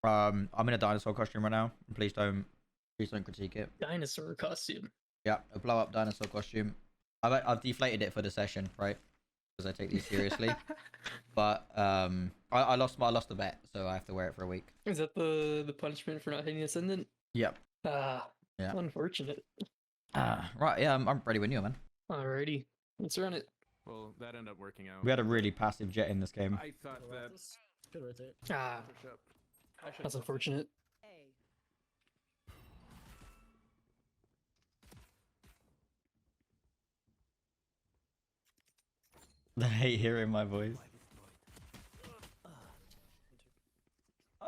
I'm in a dinosaur costume right now. Please don't critique it. Dinosaur costume. Yeah, a blow up dinosaur costume. I've deflated it for the session, right? Because I take these seriously. But I lost the bet, so I have to wear it for a week. Is that the punishment for not hitting Ascendant? Yep. Ah, yeah. Unfortunate. Right, yeah, I'm ready when you are, man. Alrighty, let's run it. Well, that ended up working out. We had a really passive jet in this game. I thought that. Good rotate. Ah, that's unfortunate. I hate hearing my voice.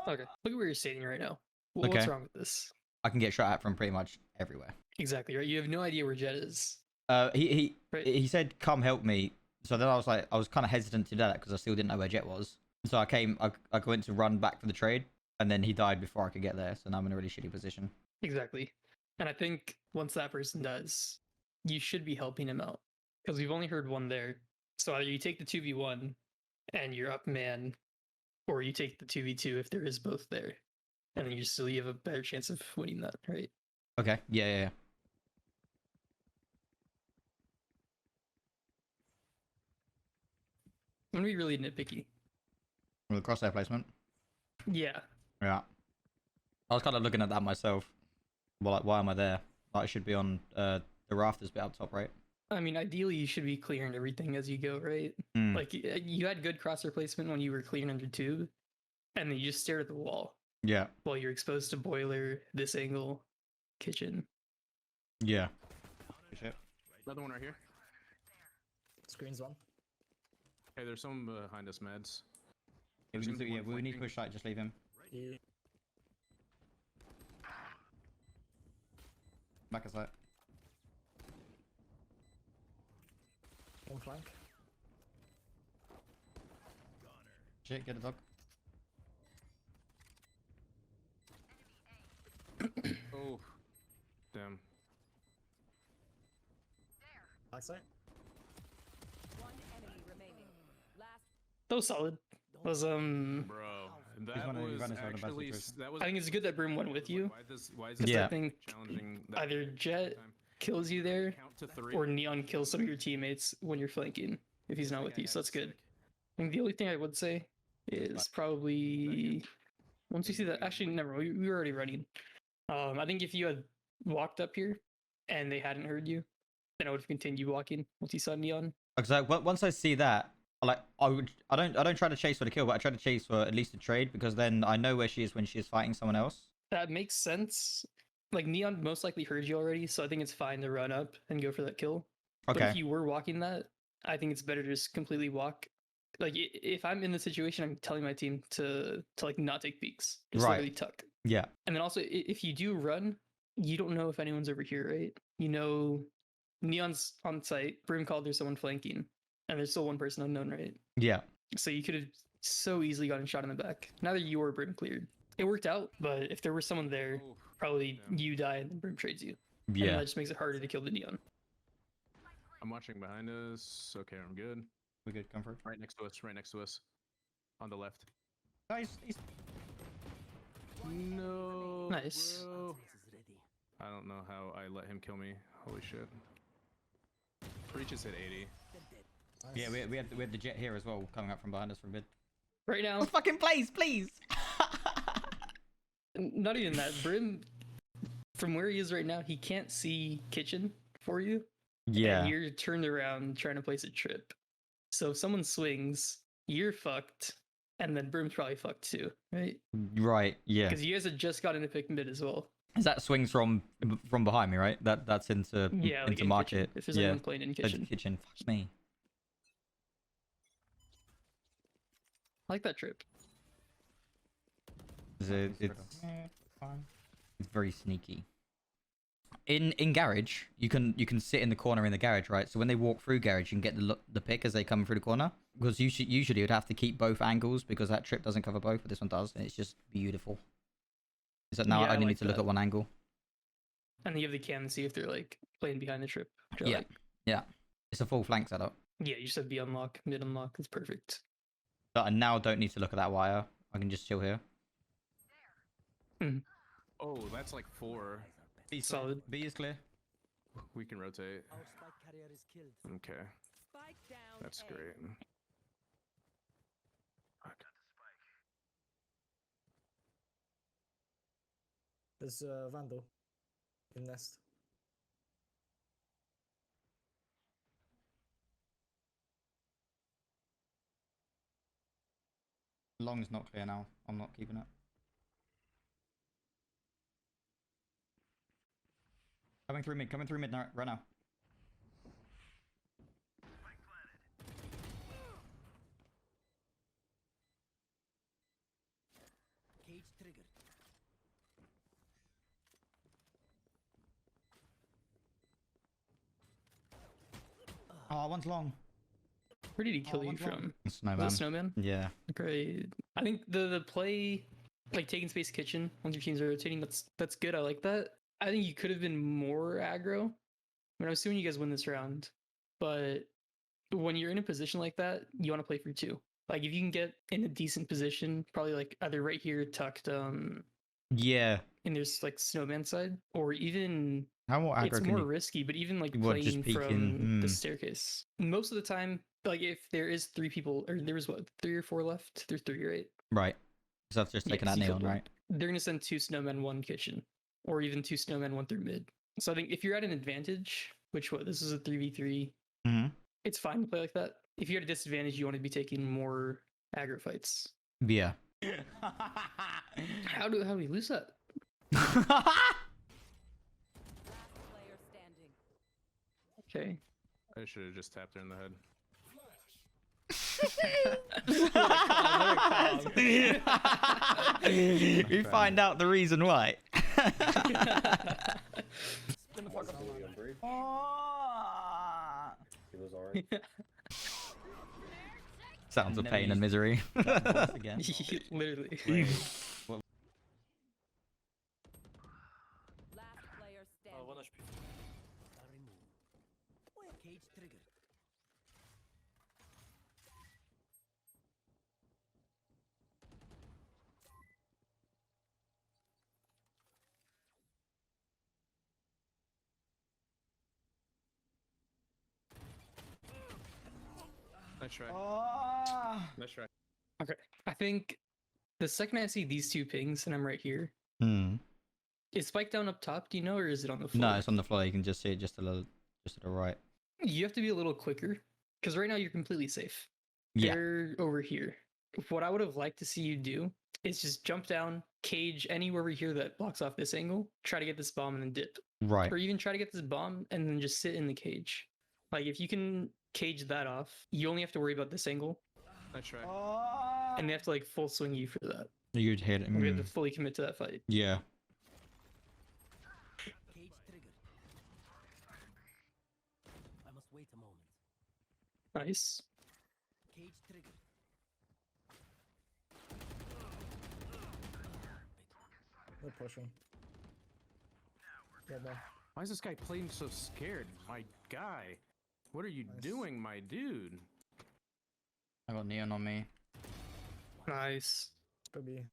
Okay, look at where you're standing right now. Well, Okay. What's wrong with this? I can get shot at from pretty much everywhere. Exactly, right? You have no idea where Jet is. He Right. said, "Come help me." So then I was kind of hesitant to do that because I still didn't know where Jet was. So I went to run back for the trade, and then he died before I could get there. So now I'm in a really shitty position. Exactly. And I think once that person does, you should be helping him out. Because we've only heard one there. So either you take the 2v1 and you're up man, or you take the 2v2 if there is both there. And then you have a better chance of winning that, right? Okay. Yeah. I'm gonna be really nitpicky. With the crosshair placement. Yeah. Yeah. I was kind of looking at that myself. Well, like, why am I there? Like, I should be on the rafters bit up top, right? I mean, ideally you should be clearing everything as you go, right? Mm. Like you had good crosshair placement when you were clearing under 2, and then you just stared at the wall Yeah. while you're exposed to boiler, this angle, kitchen. Yeah. Shit. Another one right here. Screen's one. Hey, there's someone behind us, meds. Yeah, There's gonna be one we need to flanking. push light. Just leave him. You. Back a side. One flank. Shit, get a dog. Oh, damn. Backside. One enemy remaining. Last. That was solid. That was Bro, He's that running- was running side of the actually basket. that was. I think it's good that Brim went with you. Why is Because Yeah. I think challenging that either Jet time? kills you there, Count to 3. or Neon kills some of your teammates when you're flanking if he's not with you. So that's good. I think the only thing I would say is probably once you see that. Actually, never. We were already running. I think if you had walked up here and they hadn't heard you, then I would have continued walking once you saw Neon. Because once I see that, I don't try to chase for the kill, but I try to chase for at least a trade because then I know where she is when she is fighting someone else. That makes sense. Like Neon most likely heard you already, so I think it's fine to run up and go for that kill. But Okay. if you were walking that, I think it's better to just completely walk. Like if I'm in the situation, I'm telling my team to like not take peeks, just Right. literally tuck. Yeah. And then also, if you do run, you don't know if anyone's over here, right? You know, Neon's on site. Brim called there's someone flanking, and there's still one person unknown, right? Yeah. So you could have so easily gotten shot in the back. Neither you or Brim cleared. It worked out, but if there was someone there, Oh, probably damn. you die and then Brim trades you. And Yeah. that just makes it harder to kill the Neon. I'm watching behind us. Okay, I'm good. We good. Come through. Right next to us. Right next to us. On the left. Guys, No. Nice. Bro. I don't know how I let him kill me. Holy shit. Breach is hit 80. Nice. yeah, we had the jet here as well coming up from behind us from mid. Right now, Oh, fucking please. not even that. Brim, from where he is right now, he can't see kitchen for you. Yeah. And you're turned around trying to place a trip. So if someone swings, you're fucked. And then Brim's probably fucked too, right? Right. Yeah. Because you guys had just gotten to pick mid as well. Is that swings from behind me, right? That's into Yeah, like into in market. kitchen, if there's yeah. anyone playing in kitchen. Kitchen. Fuck me. I like that trip. It's very sneaky. In garage, you can sit in the corner in the garage, right? So when they walk through garage, you can get the pick as they come through the corner. Because usually you'd have to keep both angles because that trip doesn't cover both, but this one does, and it's just beautiful. Is that now Yeah, I I only like need to look that. at one angle? And then you have the cam to see if they're like playing behind the trip. which I Yeah. like. Yeah. It's a full flank setup. Yeah, you just have B unlock, mid unlock. It's perfect. But I now don't need to look at that wire. I can just chill here. Oh, that's like 4. B Solid. B is clear. We can rotate. Our spike carrier is killed. Okay, Spike down. that's A. great. There's Vandal in nest. Long's not clear now. I'm not keeping it. Coming through mid now, right now. Cage triggered. Oh, one's long. Where did he kill you one's long. from? Snowman. Was it Snowman? Yeah. Great. I think the play, like taking space kitchen once your teams are rotating, that's good. I like that. I think you could have been more aggro. I mean, I'm assuming you guys win this round, but when you're in a position like that, you want to play for 2. Like if you can get in a decent position, probably like either right here tucked Yeah. and there's like snowman side, or even How more aggro it's can more you... risky, but even like What, just playing from peeking? the staircase. Most of the time, like if there is 3 people, or there was what, 3 or 4 left? There's 3, right? Right. So I've just taken Yes, that you neon, killed one. right? They're gonna send 2 snowmen, 1 kitchen, or even 2 snowmen, 1 through mid. So I think if you're at an advantage, which what this is a 3v3, Mm-hmm. it's fine to play like that. If you're at a disadvantage, you want to be taking more aggro fights. Yeah. How do we lose that? Last player standing. Okay. I should have just tapped her in the head. We find out the reason why. Sounds of pain and misery. Again. Literally. Last player standing. Are removed. Cage triggered. Nice try. Nice try. Okay. I think the second I see these 2 pings and I'm right here, Hmm. is Spike down up top, do you know, or is it on the floor? No, it's on the floor. You can just see it just a little, just to the right. You have to be a little quicker, because right now you're completely safe. Yeah. They're over here. What I would have liked to see you do is just jump down, cage anywhere over here that blocks off this angle, try to get this bomb and then dip. Right. Or even try to get this bomb and then just sit in the cage. Like if you can cage that off, you only have to worry about this angle, Nice try. and they have to like full swing you for that. You'd hit it. We have to fully commit to that fight. Yeah. Cage triggered. I must wait a moment. Nice. Cage triggered. They're pushing. Yeah, no. Why is this guy playing so scared? My guy. What are you Nice. doing, my dude? I got neon on me. Nice. Could be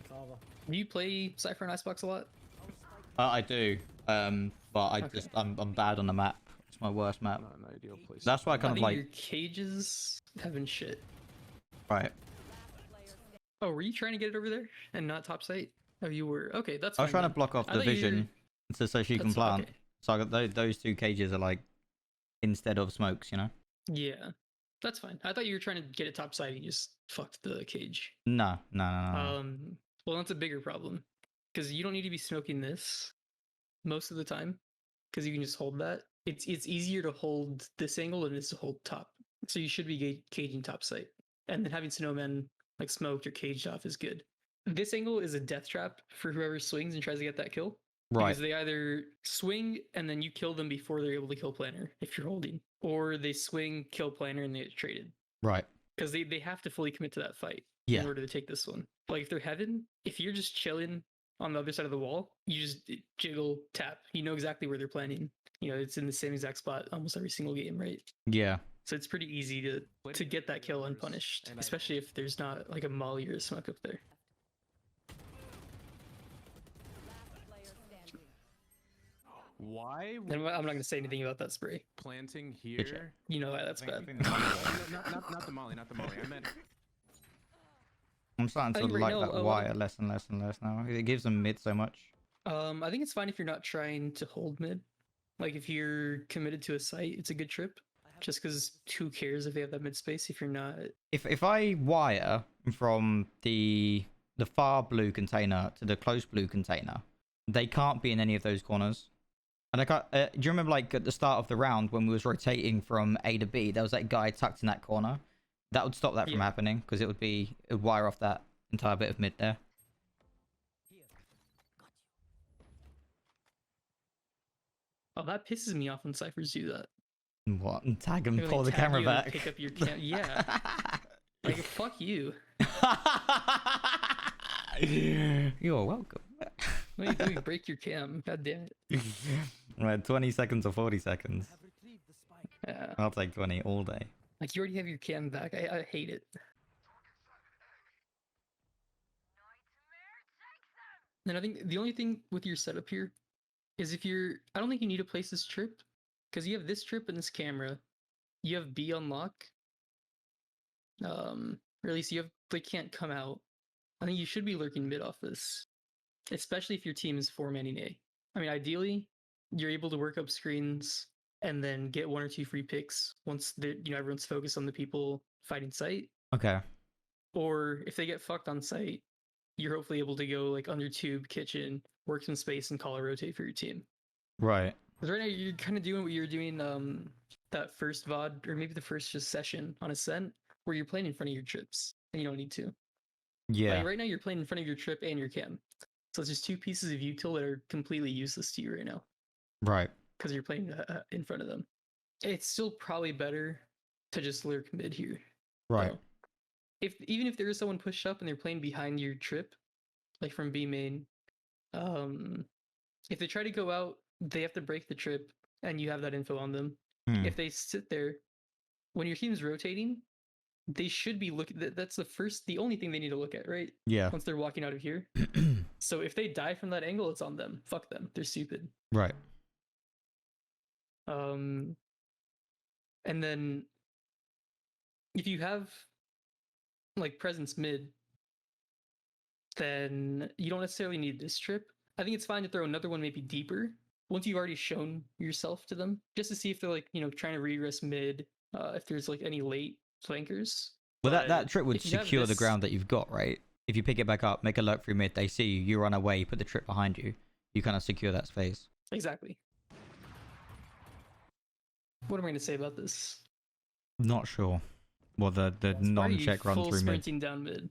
Carver. Do you play Cypher and Icebox a lot? I do. But I Okay. just I'm bad on the map. It's my worst map. Not an ideal place. That's why I I kind of think like. your cages have been shit. Right. Last player standing. Oh, were you trying to get it over there and not top sight? Oh, you were. Okay, that's I was fine trying to then. block off I the thought you were- vision so she can That's plant. okay. So I got those 2 cages are like instead of smokes, you know. Yeah, that's fine. I thought you were trying to get it top side and you just fucked the cage. No. Well, that's a bigger problem because you don't need to be smoking this most of the time because you can just hold that. It's easier to hold this angle than it is to hold top. So you should be caging top sight, and then having snowmen like smoked or caged off is good. This angle is a death trap for whoever swings and tries to get that kill. Right. Because they either swing and then you kill them before they're able to kill planner if you're holding, or they swing, kill planner, and they get traded. Right. Because they have to fully commit to that fight Yeah. in order to take this one. Like if they're heaven, if you're just chilling on the other side of the wall, you just jiggle, tap. You know exactly where they're planning. You know, it's in the same exact spot almost every single game, right? Yeah. So it's pretty easy to get that kill unpunished, especially if there's not like a molly or a smoke up there. Why And I'm not gonna say anything about that spray. planting Good shot. here? You know why that's I bad. think the molly- Not the molly, not the molly. I meant I'm starting I to think right like now, that a lot wire of- less and less and less now. It gives them mid so much. I think it's fine if you're not trying to hold mid. Like if you're committed to a site, it's a good trip. Just because who cares if they have that mid space if you're not. If I wire from the far blue container to the close blue container, they can't be in any of those corners. And I can't, do you remember like at the start of the round when we was rotating from A to B, there was that guy tucked in that corner? That would stop that from Yeah. happening because it would wire off that entire bit of mid there. Here. Got you. Oh, that pisses me off when ciphers do that. What? And tag and When they pull the tag camera you and back. Pick up your cam. Yeah. Like fuck you. You're welcome. What are you doing? Break your cam. God damn it. Right, 20 seconds or 40 seconds. I have retrieved the spike. Yeah. I'll take 20 all day. Like you already have your cam back. I hate it. And I think the only thing with your setup here is if you're I don't think you need to place this trip because you have this trip and this camera. You have B on lock. Or at least you have they can't come out. I think you should be lurking mid off this. Especially if your team is 4-manning A. I mean ideally you're able to work up screens and then get 1 or 2 free picks once everyone's focused on the people fighting site. Okay. Or if they get fucked on site, you're hopefully able to go like under tube, kitchen, work some space, and call a rotate for your team. Right. Because right now you're kind of doing what you were doing that first VOD or maybe the first just session on Ascent where you're playing in front of your trips and you don't need to. Yeah. Like right now you're playing in front of your trip and your cam. So it's just 2 pieces of util that are completely useless to you right now Right. because you're playing in front of them. It's still probably better to just lurk mid here. Right. though. Even if there is someone pushed up and they're playing behind your trip, like from B main, if they try to go out, they have to break the trip, and you have that info on them. Hmm. If they sit there, when your team's rotating, they should be looking. That's the only thing they need to look at, right? Yeah. Once they're walking out of here. So if they die from that angle, it's on them. Fuck them. They're stupid. Right. And then if you have like presence mid, then you don't necessarily need this trip. I think it's fine to throw another one maybe deeper once you've already shown yourself to them, just to see if they're like trying to regress mid, if there's like any late flankers. Well, But that trip would if you have secure the this- ground that you've got, right? If you pick it back up, make a lurk through mid, they see you, you run away, you put the trip behind you, you kind of secure that space. Exactly. What am I going to say about this? Not sure. Well, the Why are you non-check run full through mid. sprinting down mid.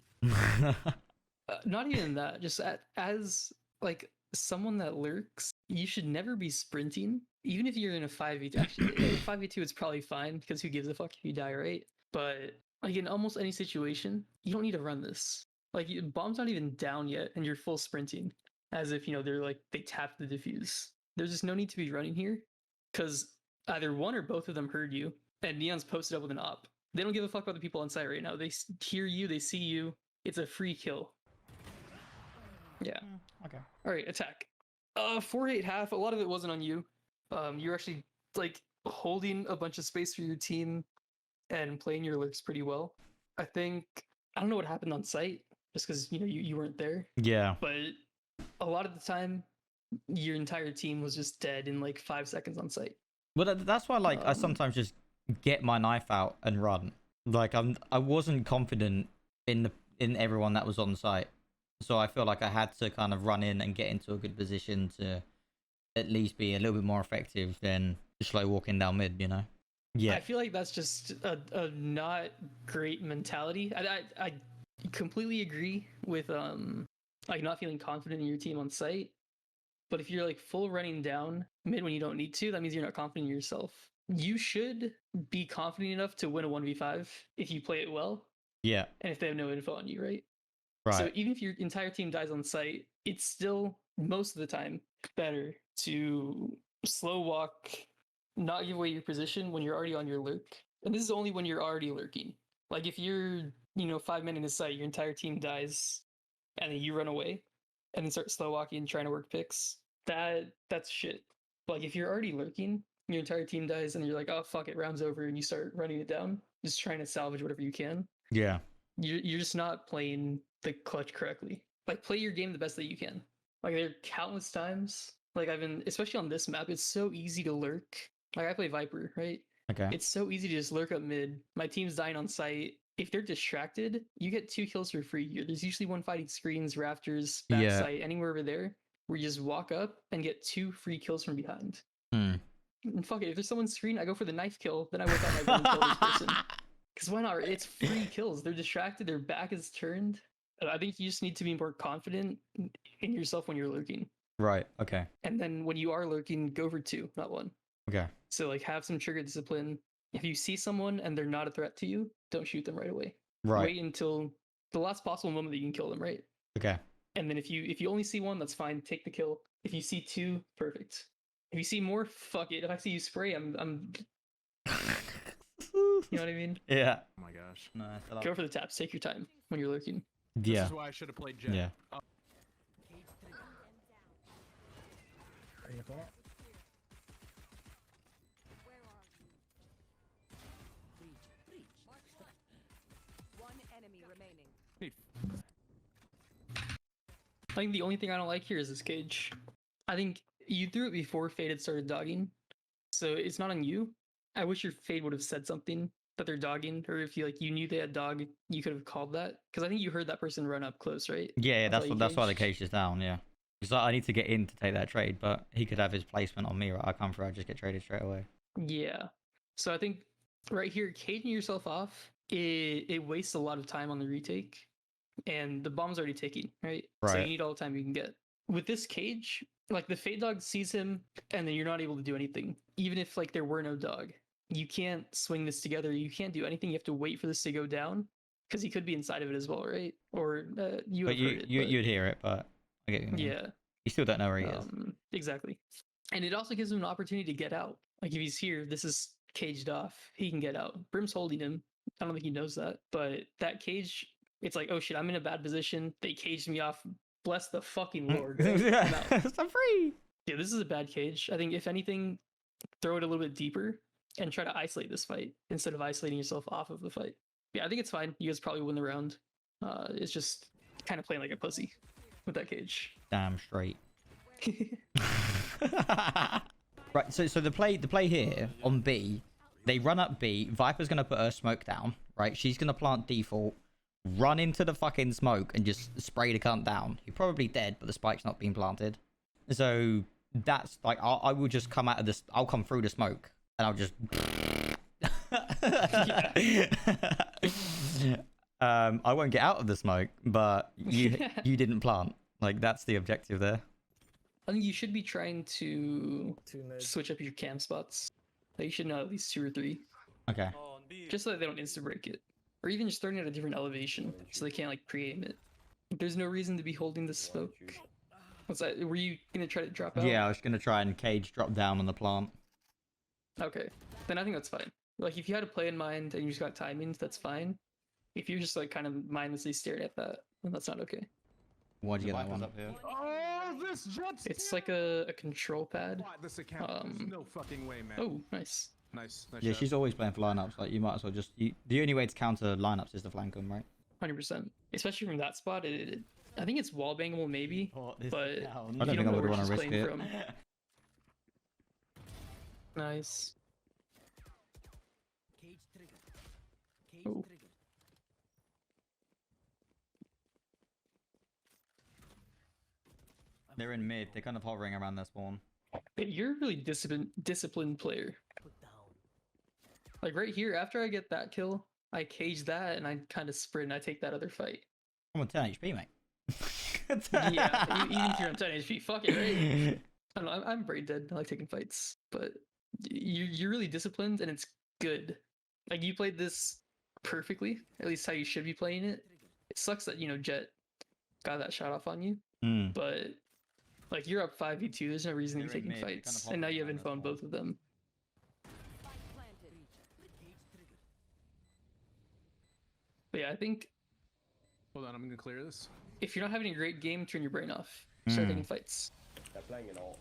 Not even that. Just as like someone that lurks, you should never be sprinting, even if you're in a 5v2. Actually, in a 5v2 it's probably fine because who gives a fuck if you die, right? But like in almost any situation, you don't need to run this. Like bomb's not even down yet, and you're full sprinting, as if they're like they tapped the defuse. There's just no need to be running here, because either one or both of them heard you, and Neon's posted up with an op. They don't give a fuck about the people on site right now. They hear you, they see you. It's a free kill. Yeah. Okay. All right, attack. 4-8 half. A lot of it wasn't on you. You're actually like holding a bunch of space for your team and playing your lurks pretty well. I don't know what happened on site, just because you weren't there. Yeah. But a lot of the time, your entire team was just dead in like 5 seconds on site. Well, that's why I sometimes just get my knife out and run. Like I wasn't confident in everyone that was on site, so I feel like I had to kind of run in and get into a good position to at least be a little bit more effective than slow walking down mid. Yeah. I feel like that's just a not great mentality. I completely agree with like not feeling confident in your team on site. But if you're like full running down mid when you don't need to, that means you're not confident in yourself. You should be confident enough to win a 1v5 if you play it well Yeah. and if they have no info on you, right? Right. So even if your entire team dies on site, it's still most of the time better to slow walk, not give away your position when you're already on your lurk. And this is only when you're already lurking. Like if you're 5 men in a site, your entire team dies, and then you run away and then start slow walking and trying to work picks. That's shit. But like if you're already lurking, your entire team dies, and you're like, oh fuck it, round's over, and you start running it down, just trying to salvage whatever you can. Yeah. You're just not playing the clutch correctly. Like play your game the best that you can. Like there are countless times, like I've been, especially on this map, it's so easy to lurk. Like I play Viper, right? Okay. It's so easy to just lurk up mid. My team's dying on site. If they're distracted, you get 2 kills for free. There's usually one fighting screens, rafters, back Yeah. site, anywhere over there, where you just walk up and get 2 free kills from behind. Hmm. And fuck it, if there's someone's screen, I go for the knife kill, then I whip out my gun and kill this person. Because why not? It's free kills. They're distracted, their back is turned. I think you just need to be more confident in yourself when you're lurking. Right. Okay. And then when you are lurking, go for 2, not 1. Okay. So like have some trigger discipline. If you see someone and they're not a threat to you, don't shoot them right away. Right. Wait until the last possible moment that you can kill them, right? Okay. And then if you only see 1, that's fine. Take the kill. If you see 2, perfect. If you see more, fuck it. If I see you spray, I'm you know what I mean? Yeah. Oh my gosh. No, I feel like- Go for the taps. Take your time when you're lurking. This Yeah. is why I should have played Jet. Yeah. Oh, Cage trigger. In the corner. Breach. One enemy remaining. hey, I think the only thing I don't like here is this cage. I think you threw it before Fade had started dogging, so it's not on you. I wish your Fade would have said something that they're dogging, or if you knew they had dog, you could have called that. Because I think you heard that person run up close, right? Yeah. That's That's why you why the caged? cage is down. Yeah. Because I need to get in to take that trade, but he could have his placement on me. Right? I come through. I just get traded straight away. Yeah. So I think right here, caging yourself off, it wastes a lot of time on the retake, and the bomb's already ticking, right? So you Right. need all the time you can get. With this cage, like the Fade dog sees him, and then you're not able to do anything. Even if like there were no dog, you can't swing this together. You can't do anything. You have to wait for this to go down, because he could be inside of it as well, right? Or you But have heard it. you'd hear it, but I get what you mean. yeah. You still don't know where he is. Exactly. And it also gives him an opportunity to get out. Like if he's here, this is caged off. He can get out. Brim's holding him. I don't think he knows that. But that cage, it's like, oh shit, I'm in a bad position. They caged me off. Bless the fucking Lord. Right? I'm out. I'm free. Yeah, this is a bad cage. I think if anything, throw it a little bit deeper and try to isolate this fight instead of isolating yourself off of the fight. Yeah, I think it's fine. You guys probably win the round. It's just kind of playing like a pussy with that cage. Damn straight. Right, so the play here on B, they run up B. Viper's gonna put her smoke down, right? She's gonna plant default, run into the fucking smoke, and just spray the cunt down. You're probably dead, but the spike's not being planted. So that's like I will just come out of this. I'll come through the smoke, and I'll just. I won't get out of the smoke, but you didn't plant. Like that's the objective there. I think you should be trying to 2 mid. switch up your cam spots. Like you should know at least 2 or 3, Okay. just so that they don't insta break it, or even just starting at a different elevation so they can't like pre-aim it. There's no reason to be holding the smoke. What's that? Were you gonna try to drop out? Yeah, I was gonna try and cage drop down on the plant. Okay, then I think that's fine. Like if you had a play in mind and you just got timings, that's fine. If you're just like kind of mindlessly staring at that, then that's not okay. Why'd you get that one? oh, this Jet's It's like a control pad. Bought this account. There's no fucking way, man. Oh, nice. Nice. Yeah, shot. she's always playing for lineups. Like you might as well just. The only way to counter lineups is to flank them, right? 100%. Especially from that spot, I think it's wall bangable maybe, but I if don't you think I know would where want she's to risk playing it. from. Nice. Cage trigger. Cage Oh. trigger. They're in mid. They're kind of hovering around their spawn. But you're a really disciplined player. Put down. Like right here, after I get that kill, I cage that and I kind of sprint and I take that other fight. I'm on 10 HP, mate. Yeah, even if you're on 10 HP, fuck it, right? I don't know, I'm brain dead. I like taking fights, but you're really disciplined and it's good. Like you played this perfectly, at least how you should be playing it. It sucks that Jet got that shot off on you, Mm. but like you're up 5v2. There's no reason you're They're in taking mid, they're fights, kind of and now you have hovering info on around both of them. Spike planted. Cage trigger. But yeah, I think Hold on, I'm gonna clear this. if you're not having a great game, turn your brain off. Start Mm. taking fights. They're playing it all.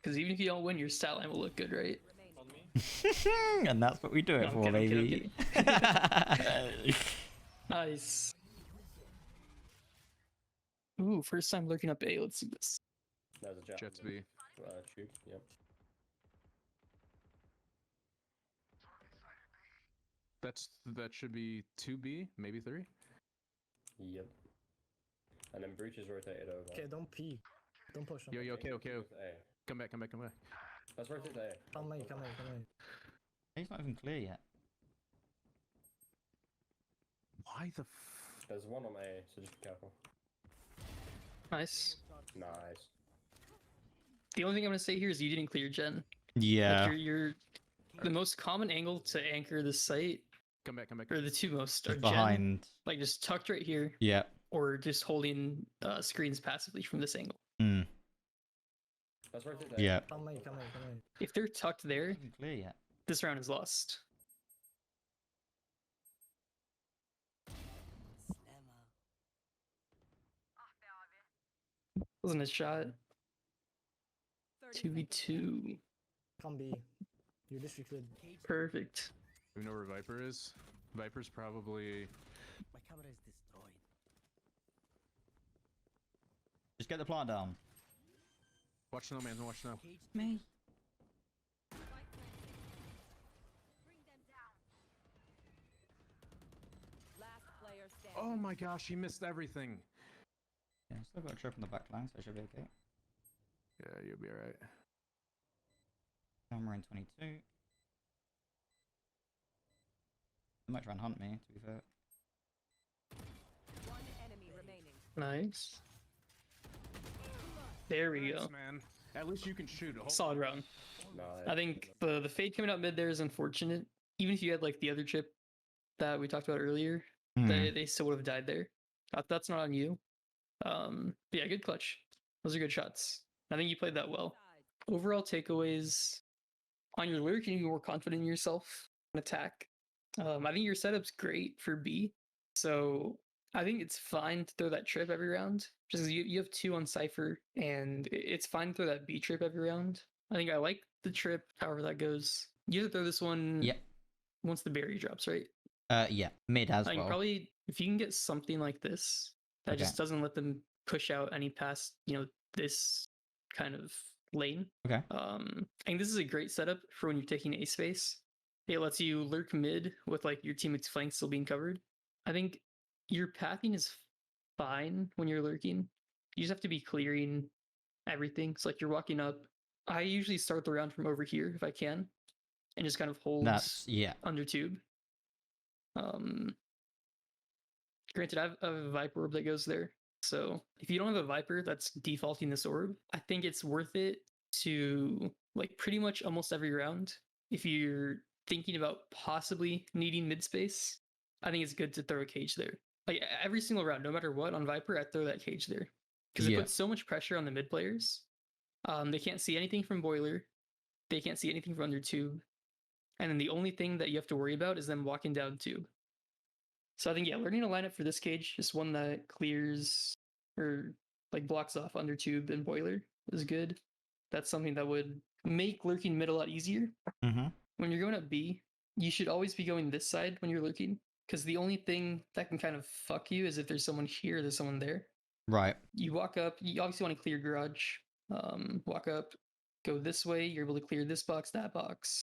Because even if you don't win, your stat line will look good, right? Remaining. And that's what we do No, it I'm for, kidding, I'm baby. kidding, Nice. Ooh, first time lurking up A. Let's see this. There's a jet. Jets B. Tube. Yep. That should be 2B, maybe 3. Yep. And then breach is rotated over. Okay, don't pee. Don't push him. Yo, okay. Let's A. Come back. Let's rotate to A. Come me. He's not even clear yet. Why the There's one on A, so just be careful. Nice. Nice. The only thing I'm gonna say here is you didn't clear Gen. Yeah. Like you're the most common angle to anchor the site, Come back. or the two most, are Just Gen, behind. like just tucked right here, Yeah. or just holding screens passively from this angle. Mm. Let's rotate to A. Yeah. Come me. If they're tucked there, Not even clear yet. this round is lost. Wasn't a shot. 30 seconds left. 2v2. Come B. You literally could. Cage. Perfect. We know where Viper is. Viper's probably. My camera is destroyed. Just get the plant down. Watch now, man. Watch now. Cage. Me. Last player standing. Oh my gosh, he missed everything. Yeah, still got a trip on the back line, so it should be okay. Yeah, you'll be alright. Camera in 22. They might try and hunt me, to be fair. One enemy remaining. Nice. There we go. Nice, man. At least you can shoot. Solid round. No, I think the fade coming out mid there is unfortunate. Even if you had like the other chip that we talked about earlier, Hmm. they still would have died there. That's not on you. But yeah, good clutch. Those are good shots. I think you played that well. Sides. Overall takeaways on your lurk, you can be more confident in yourself on attack. I think your setup's great for B. So I think it's fine to throw that trip every round. Just 'cause you have 2 on Cypher, and it's fine to throw that B trip every round. I think I like the trip, however that goes. You have to throw this one Yep. once the berry drops, right? Yeah. Mid as I think well. probably if you can get something like this that Okay. just doesn't let them push out any past, this kind of lane. Okay. I think this is a great setup for when you're taking A space. It lets you lurk mid with like your teammate's flank still being covered. I think your pathing is fine when you're lurking. You just have to be clearing everything. So like you're walking up. I usually start the round from over here if I can, and just kind of hold Yeah. under tube. Granted, I have a Viper orb that goes there. So if you don't have a Viper that's defaulting this orb, I think it's worth it to like pretty much almost every round. If you're thinking about possibly needing mid space, I think it's good to throw a cage there. Like every single round, no matter what, on Viper, I throw that cage there. Because it Yeah. puts so much pressure on the mid players. They can't see anything from boiler. They can't see anything from under tube. And then the only thing that you have to worry about is them walking down tube. So I think, yeah, learning a lineup for this cage, just one that clears or like blocks off under tube and boiler is good. That's something that would make lurking mid a lot easier. Mm-hmm. When you're going up B, you should always be going this side when you're lurking. Because the only thing that can kind of fuck you is if there's someone here or there's someone there. Right. You walk up, you obviously want to clear garage. Walk up, go this way, you're able to clear this box, that box.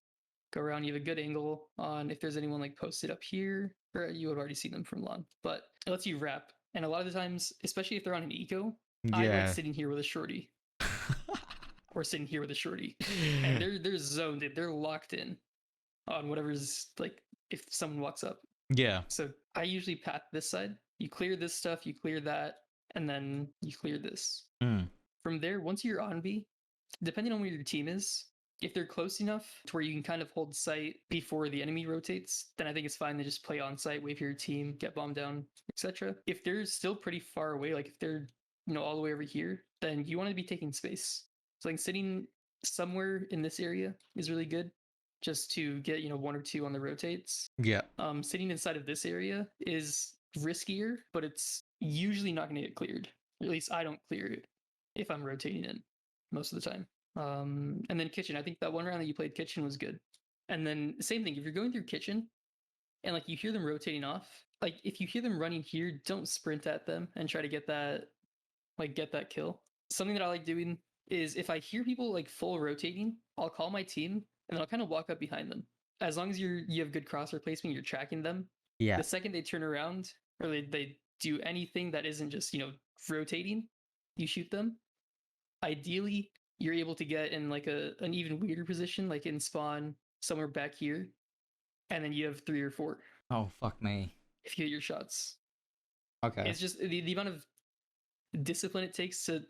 Go around, you have a good angle on if there's anyone like posted up here, or you would already see them from long. But it lets you wrap. And a lot of the times, especially if they're on an eco, I like Yeah. sitting here with a shorty. Or sitting here with a shorty. And they're zoned in, they're locked in on whatever's like if someone walks up. Yeah. So I usually path this side. You clear this stuff, you clear that, and then you clear this. Mm. From there, once you're on B, depending on where your team is, if they're close enough to where you can kind of hold sight before the enemy rotates, then I think it's fine to just play on site, wait for your team, get bombed down, etc. If they're still pretty far away, like if they're all the way over here, then you want to be taking space. So like sitting somewhere in this area is really good, just to get 1 or 2 on the rotates. Yeah. Sitting inside of this area is riskier, but it's usually not going to get cleared. Or at least I don't clear it if I'm rotating in most of the time. And then kitchen. I think that one round that you played kitchen was good. And then same thing. If you're going through kitchen and like you hear them rotating off, like if you hear them running here, don't sprint at them and try to get that kill. Something that I like doing is if I hear people like full rotating, I'll call my team and then I'll kind of walk up behind them. As long as you have good crosshair placement, you're tracking them. Yeah. The second they turn around or they do anything that isn't just, rotating, you shoot them. Ideally, you're able to get in like an even weirder position, like in spawn somewhere back here, and then you have 3 or 4 Oh, fuck me. if you hit your shots. Okay. It's just the amount of discipline it takes to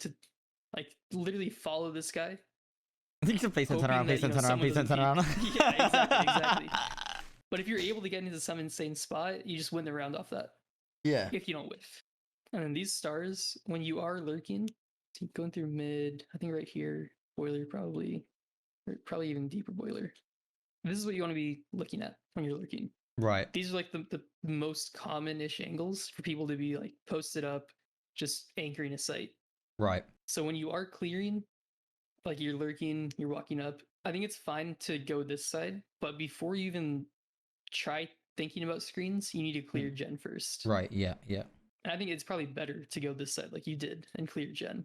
like literally follow this guy. I think you should please turn hoping around, please that, turn around, please someone turn around. doesn't Yeah, exactly. But if you're able to get into some insane spot, you just win the round off that. Yeah. If you don't whiff. And then these stars, when you are lurking, so going through mid, I think right here, boiler probably, or probably even deeper boiler. This is what you want to be looking at when you're lurking. Right. These are like the most common-ish angles for people to be like posted up, just anchoring a site. Right. So when you are clearing, like you're lurking, you're walking up, I think it's fine to go this side, but before you even try thinking about screens, you need to clear gen first. Right. Yeah. Yeah. And I think it's probably better to go this side like you did and clear gen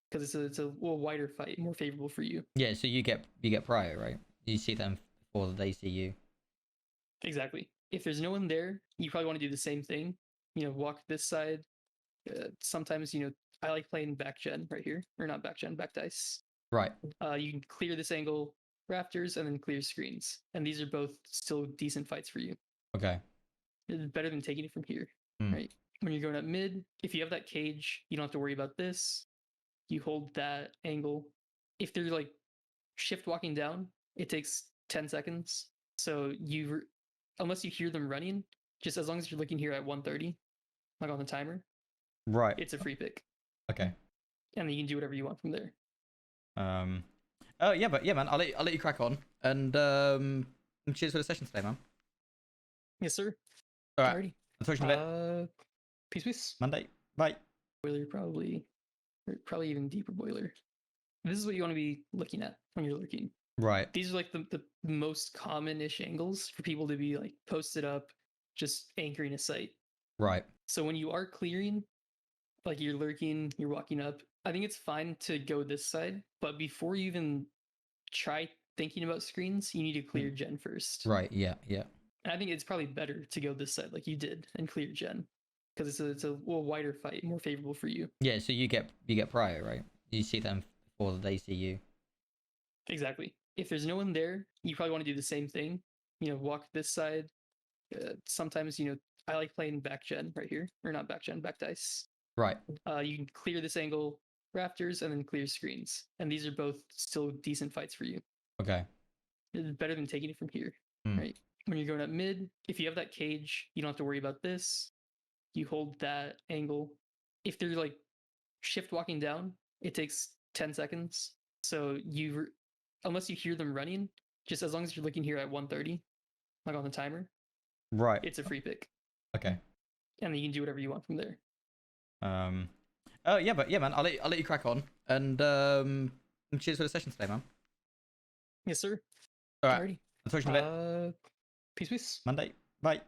because it's a little wider fight, more favorable for you. Yeah. So you get prior, right? You see them before they see you. Exactly. If there's no one there, you probably want to do the same thing. Walk this side. Sometimes, I like playing back gen right here, or not back gen, back dice. Right. You can clear this angle, rafters, and then clear screens. And these are both still decent fights for you. Okay. It's better than taking it from here, right? When you're going up mid, if you have that cage, you don't have to worry about this. You hold that angle. If they're like shift walking down, it takes 10 seconds. So unless you hear them running, just as long as you're looking here at 130, like on the timer, Right. it's a free pick. Okay. And then you can do whatever you want from there. Oh yeah, but yeah, man, I'll let you crack on, and cheers for the session today, man. Yes, sir. All right. Alrighty. I'll talk to you in a bit. Peace. Monday. Bye. Boiler probably, or probably even deeper boiler. This is what you want to be looking at when you're lurking. Right. These are like the most common-ish angles for people to be like posted up, just anchoring a site. Right. So when you are clearing, like you're lurking, you're walking up, I think it's fine to go this side, but before you even try thinking about screens, you need to clear gen first. Right. Yeah. Yeah. And I think it's probably better to go this side like you did and clear gen because it's a little wider fight, more favorable for you. Yeah. So you get prior, right? You see them before they see you. Exactly. If there's no one there, you probably want to do the same thing. Walk this side. Sometimes, I like playing back gen right here, or not back gen, back dice. Right. You can clear this angle, rafters, and then clear screens. And these are both still decent fights for you. Okay. It's better than taking it from here, right? When you're going up mid, if you have that cage, you don't have to worry about this. You hold that angle. If they're like shift walking down, it takes 10 seconds. So unless you hear them running, just as long as you're looking here at 130, like on the timer, Right. it's a free pick. Okay. And then you can do whatever you want from there. Oh yeah, but yeah, man, I'll let you crack on, and cheers for the session today, man. Yes, sir. All right. Alrighty. I'll talk to you in a bit. Peace. Monday. Bye.